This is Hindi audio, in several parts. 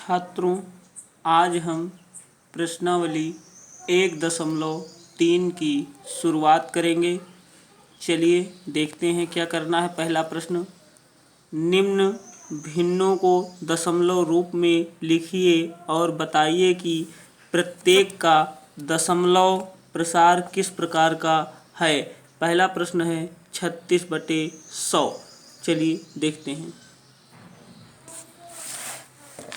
छात्रों, आज हम प्रश्नावली 1.3 की शुरुआत करेंगे। चलिए देखते हैं क्या करना है। पहला प्रश्न, निम्न भिन्नों को दशमलव रूप में लिखिए और बताइए कि प्रत्येक का दशमलव प्रसार किस प्रकार का है। पहला प्रश्न है 36/100। चलिए देखते हैं।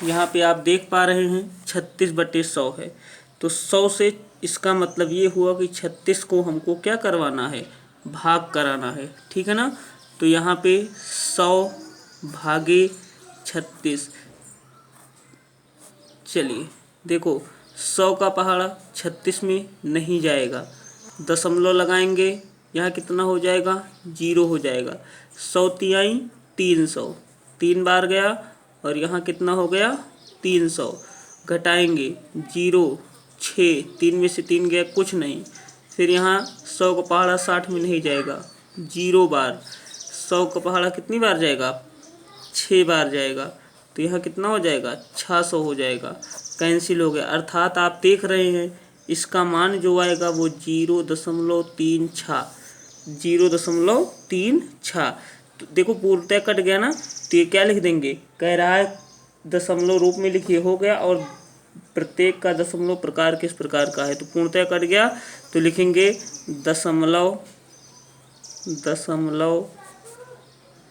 यहाँ पे आप देख पा रहे हैं 36/100 है, तो 100 से इसका मतलब ये हुआ कि 36 को हमको क्या करवाना है, भाग कराना है। ठीक है ना। तो यहाँ पे 100 भागे 36। चलिए देखो, 100 का पहाड़ा 36 में नहीं जाएगा, दशमलव लगाएंगे, यहाँ कितना हो जाएगा, 0 हो जाएगा। 100 तिहाई 300, 3 बार गया और यहाँ कितना हो गया 300। घटाएंगे 0, 6, 3 में से 3 गया, कुछ नहीं। फिर यहाँ 100 का पहाड़ा 60 में नहीं जाएगा, 0 बार। 100 का पहाड़ा कितनी बार जाएगा, 6 बार जाएगा, तो यहाँ कितना हो जाएगा, 600 हो जाएगा। कैंसिल हो गया, अर्थात आप देख रहे हैं इसका मान जो आएगा वो 0.36, 0.36। तो देखो पूर्णतः कट गया ना, तो ये क्या लिख देंगे, कह रहा है दशमलव रूप में लिखिए, हो गया, और प्रत्येक का दशमलव प्रकार किस प्रकार का है, तो पूर्णतः कट गया। तो लिखेंगे दशमलव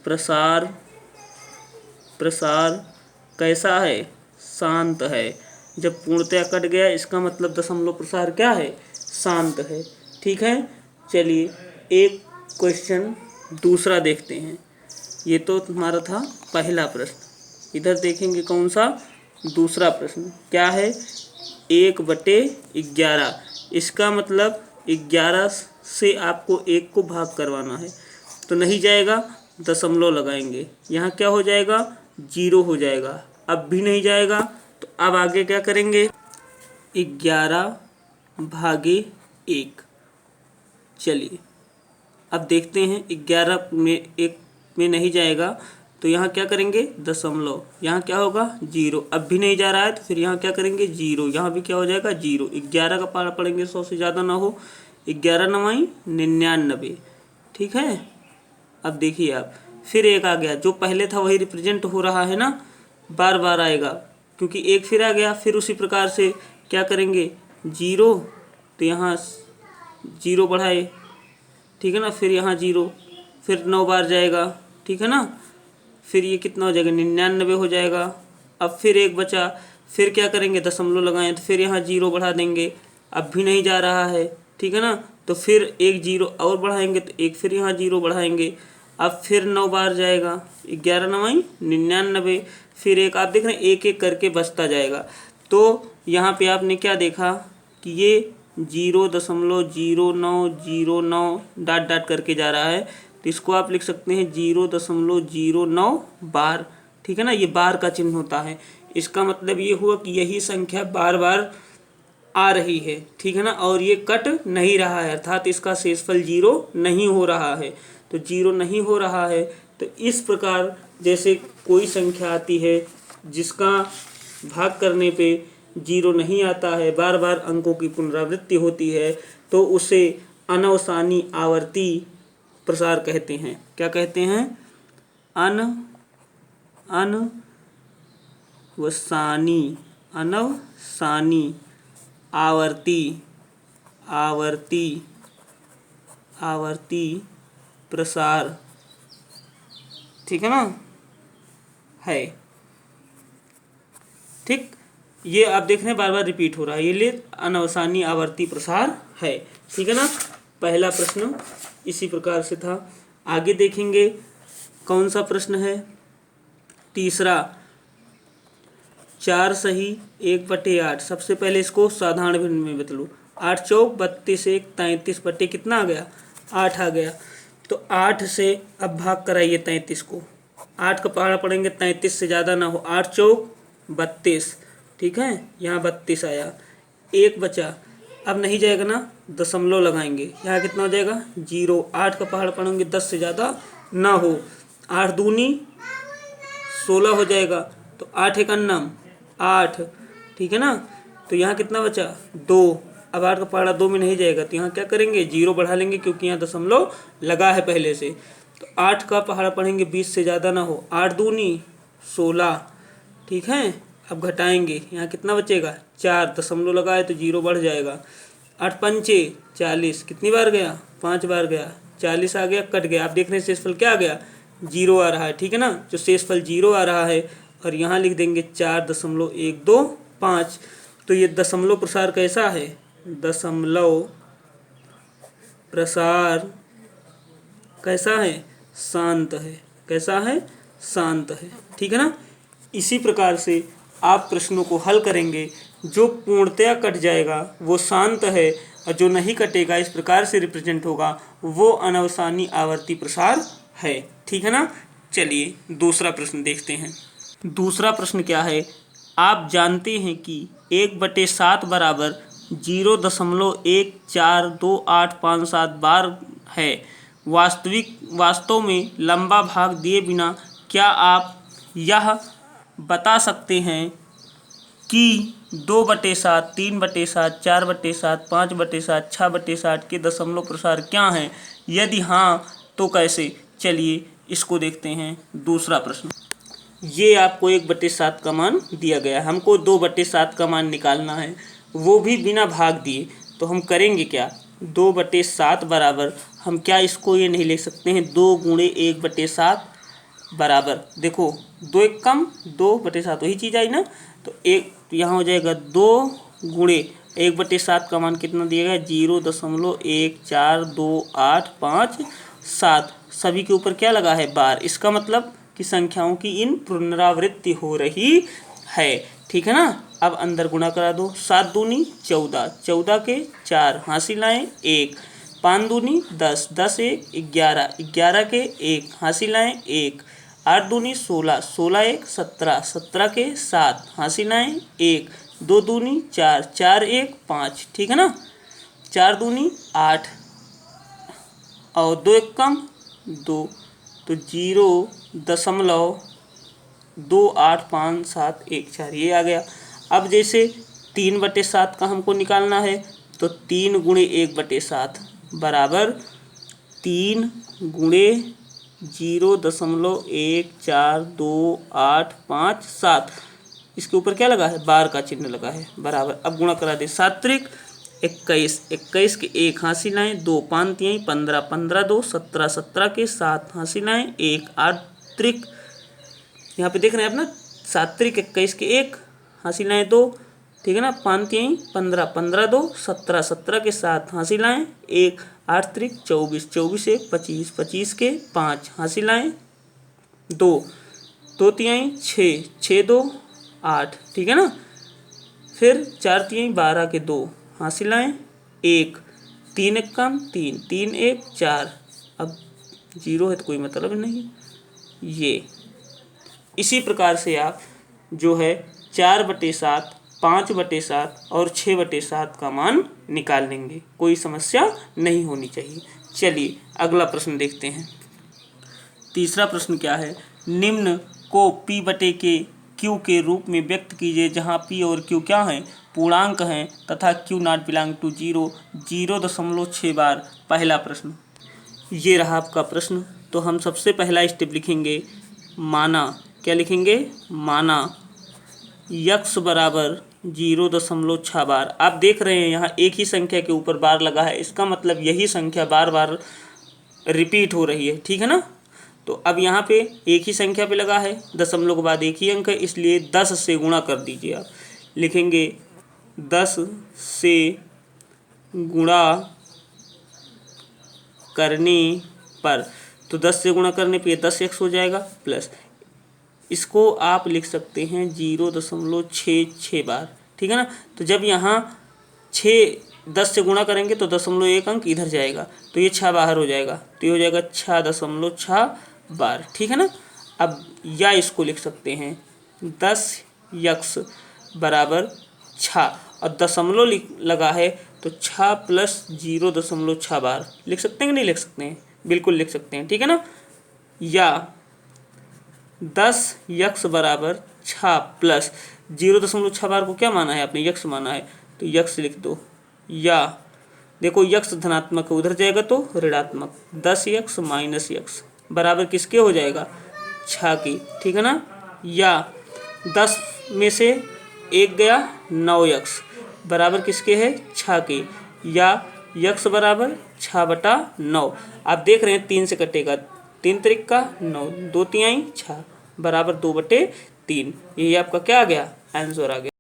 प्रसार कैसा है, शांत है। जब पूर्णतः कट गया इसका मतलब दशमलव प्रसार क्या है, शांत है। ठीक है। चलिए एक क्वेश्चन दूसरा देखते हैं। ये तो तुम्हारा था पहला प्रश्न। इधर देखेंगे कौन सा दूसरा प्रश्न क्या है, 1/11। इसका मतलब 11 से आपको 1 को भाग करवाना है, तो नहीं जाएगा, दशमलव लगाएंगे, यहाँ क्या हो जाएगा, 0 हो जाएगा। अब भी नहीं जाएगा, तो अब आगे क्या करेंगे, 11 भागे 1। चलिए अब देखते हैं, 11 में 1 में नहीं जाएगा, तो यहाँ क्या करेंगे, दशमलव, यहाँ क्या होगा 0। अब भी नहीं जा रहा है, तो फिर यहाँ क्या करेंगे 0, यहाँ भी क्या हो जाएगा 0। 11 का पारा पढ़ेंगे 100 से ज़्यादा ना हो, 11×9 99। ठीक है। अब देखिए आप, फिर 1 आ गया, जो पहले था वही रिप्रेजेंट हो रहा है ना, बार बार आएगा, क्योंकि 1 फिर आ गया। फिर उसी प्रकार से क्या करेंगे 0, तो यहाँ 0 बढ़ाए, ठीक है ना, फिर यहाँ 0, फिर 9 बार जाएगा, ठीक है ना, फिर ये कितना हो जाएगा, 99 हो जाएगा। अब फिर 1 बचा, फिर क्या करेंगे, दशमलव लगाएं, तो फिर यहाँ 0 बढ़ा देंगे, अब भी नहीं जा रहा है, ठीक है ना, तो फिर 1 0 और बढ़ाएंगे, तो 1 फिर यहाँ 0 बढ़ाएंगे, अब फिर 9 बार जाएगा, 11×9 99, फिर 1, आप देख रहे हैं 1 1 करके बचता जाएगा। तो यहाँ पे आपने क्या देखा कि ये 0.0909 डॉट डॉट करके जा रहा है, तो इसको आप लिख सकते हैं 0.09 बार। ठीक है ना, ये बार का चिन्ह होता है, इसका मतलब ये हुआ कि यही संख्या बार बार आ रही है। ठीक है ना, और ये कट नहीं रहा है, अर्थात इसका शेषफल 0 नहीं हो रहा है। तो 0 नहीं हो रहा है, तो इस प्रकार जैसे कोई संख्या आती है जिसका भाग करने पे 0 नहीं आता है, बार बार अंकों की पुनरावृत्ति होती है, तो उसे अनवसानी आवर्ती प्रसार कहते हैं। क्या कहते हैं, अनवसानी आवर्ती प्रसार। ठीक है ना, है। ठीक, ये आप देख रहे हैं बार बार रिपीट हो रहा है, ये लिए अनवसानी आवर्ती प्रसार है। ठीक है ना, पहला प्रश्न इसी प्रकार से था। आगे देखेंगे कौन सा प्रश्न है, तीसरा, 4 सही 1/8। सबसे पहले इसको साधारण भिन्न में बदलो, 8 चौक 32, 1 33 बटे कितना आ गया, 8 आ गया। तो 8 से अब भाग कराइए 33 को, 8 का पहाड़ा पड़ेंगे, 33 से ज़्यादा ना हो, 8 चौक 32, ठीक है, यहाँ 32 आया, 1 बचा, अब नहीं जाएगा ना, दशमलव लगाएंगे, यहाँ कितना हो जाएगा 0। 8 का पहाड़ पढ़ेंगे 10 से ज़्यादा ना हो, 8 दूनी 16 हो जाएगा, तो 8 1 अन्नम 8, ठीक है ना। तो यहाँ कितना बचा 2। अब 8 का पहाड़ा 2 में नहीं जाएगा तो यहाँ क्या करेंगे 0 बढ़ा लेंगे क्योंकि यहाँ दशमलव लगा है पहले से। तो 8 का पहाड़ा पढ़ेंगे 20 से ज़्यादा ना हो। 8 दूनी 16, ठीक है। अब घटाएंगे यहाँ कितना बचेगा 4, दशमलव लगा है तो 0 बढ़ जाएगा। 8 पंचे 40, कितनी बार गया 5 बार गया, 40 आ गया, कट गया। आप देख रहे हैं शेषफल क्या आ गया 0 आ रहा है, ठीक है ना। जो शेषफल 0 आ रहा है और यहाँ लिख देंगे 4.125। तो ये दशमलव प्रसार कैसा है, दशमलव प्रसार कैसा है, शांत है। कैसा है, शांत है, ठीक है ना। इसी प्रकार से आप प्रश्नों को हल करेंगे। जो पूर्णतया कट जाएगा वो शांत है और जो नहीं कटेगा इस प्रकार से रिप्रेजेंट होगा वो अनवसानी आवर्ती प्रसार है, ठीक है ना। चलिए दूसरा प्रश्न देखते हैं। दूसरा प्रश्न क्या है, आप जानते हैं कि 1/7 बराबर 0.14285 बार है। वास्तव में लंबा भाग दिए बिना क्या आप यह बता सकते हैं कि 2/7, 3/7, 4/7, 5/7, 6/7 के दशमलव प्रसार क्या हैं? यदि हाँ तो कैसे? चलिए इसको देखते हैं। दूसरा प्रश्न, ये आपको 1/7 का मान दिया गया, हमको 2/7 का मान निकालना है, वो भी बिना भाग दिए। तो हम करेंगे क्या, 2/7 बराबर, हम क्या इसको ये नहीं लिख सकते हैं 2 गुणे 1/7 बराबर, देखो 2 एक कम 2/7 वही चीज़ आई ना। तो एक यहाँ हो जाएगा 2 गुणे 1/7 का मान कितना दिया गया 0.1428557। सभी के ऊपर क्या लगा है बार, इसका मतलब कि संख्याओं की इन पुनरावृत्ति हो रही है, ठीक है ना। अब अंदर गुणा करा दो, 7 दूनी 14, 14 के 4 हासिल आए 1, 5 दूनी 10, 10 एक 11, 11 के 1 हासिल आए 1, 8 दूनी 16, 16 एक 17, 17 के 7 हासिल आए 1, 2 दूनी 4, 4 एक 5, ठीक है ना। 4 दूनी 8 और 2 एक कम 2, तो 0.2855714 ये आ गया। अब जैसे 3/7 का हमको निकालना है तो 3 गुणे 1/7 बराबर 3 गुणे 0.1428557। इसके ऊपर क्या लगा है बार का चिन्ह लगा है बराबर। अब गुणा करा दे, 7 त्रिक 21, 21 के 1 हासिल आए 2, 5 तिहाई 15, 15 2 17, 17 के 7 हासिल आए 1, 8 त्रिक, यहाँ पे देख रहे हैं आप ना, 7 त्रिक 21 के 1 हासिल आए 2, ठीक है ना। 5 तिहाई 15, 15 2 17, 17 के 7 हासिल आए 1, 8 त्रिक 24, 24 एक 25, 25 के 5 हासिल आए 2, 2 तिहाई 6, 6 2 8, ठीक है ना। फिर 4 तिहाई 12 के 2 हासिल आए 1, 3 एक कम 3, 3 1 4। अब 0 है तो कोई मतलब नहीं ये। इसी प्रकार से आप जो है 4/7, 5/7 और 6/7 का मान निकाल लेंगे, कोई समस्या नहीं होनी चाहिए। चलिए अगला प्रश्न देखते हैं। तीसरा प्रश्न क्या है, निम्न को P/Q के रूप में व्यक्त कीजिए जहां P और Q क्या हैं, पूर्णांक हैं तथा Q नॉट बिलोंग टू 0 0.6 बार। पहला प्रश्न ये रहा आपका प्रश्न। तो हम सबसे पहला स्टेप लिखेंगे माना, क्या लिखेंगे माना x बराबर 0.6 बार। आप देख रहे हैं यहाँ एक ही संख्या के ऊपर बार लगा है, इसका मतलब यही संख्या बार बार रिपीट हो रही है, ठीक है ना। तो अब यहाँ पे एक ही संख्या पे लगा है, दशमलव के बाद एक ही अंक है, इसलिए 10 से गुणा कर दीजिए। आप लिखेंगे 10 से गुणा करने पर, तो 10 से गुणा करने पे 10x हो जाएगा प्लस, इसको आप लिख सकते हैं 0.66 बार, ठीक है ना। तो जब यहाँ 10 से गुणा करेंगे तो 0.1 अंक इधर जाएगा तो ये 6 बाहर हो जाएगा, तो ये हो जाएगा 6.6 बार, ठीक है ना। अब या इसको लिख सकते हैं 10x बराबर 6 और दशमलव लगा है तो 6 प्लस 0.6 बार लिख सकते हैं कि नहीं लिख सकते हैं, बिल्कुल लिख सकते हैं, ठीक है ना। या 10x बराबर छः प्लस 0.6 को क्या माना है आपने, यक्स माना है, तो यक्स लिख दो। या देखो यक्स धनात्मक उधर जाएगा तो ऋणात्मक, 10x माइनस यक्स बराबर किसके हो जाएगा, 6 की, ठीक है ना। या 10 में से 1 गया 9x बराबर किसके है, 6 के। या यक्स बराबर 6/9। आप देख रहे हैं 3 से कटेगा, 3 त्रिक का 9, 2 तिहाई 6 बराबर 2/3। यही आपका क्या आ गया, आंसर आ गया।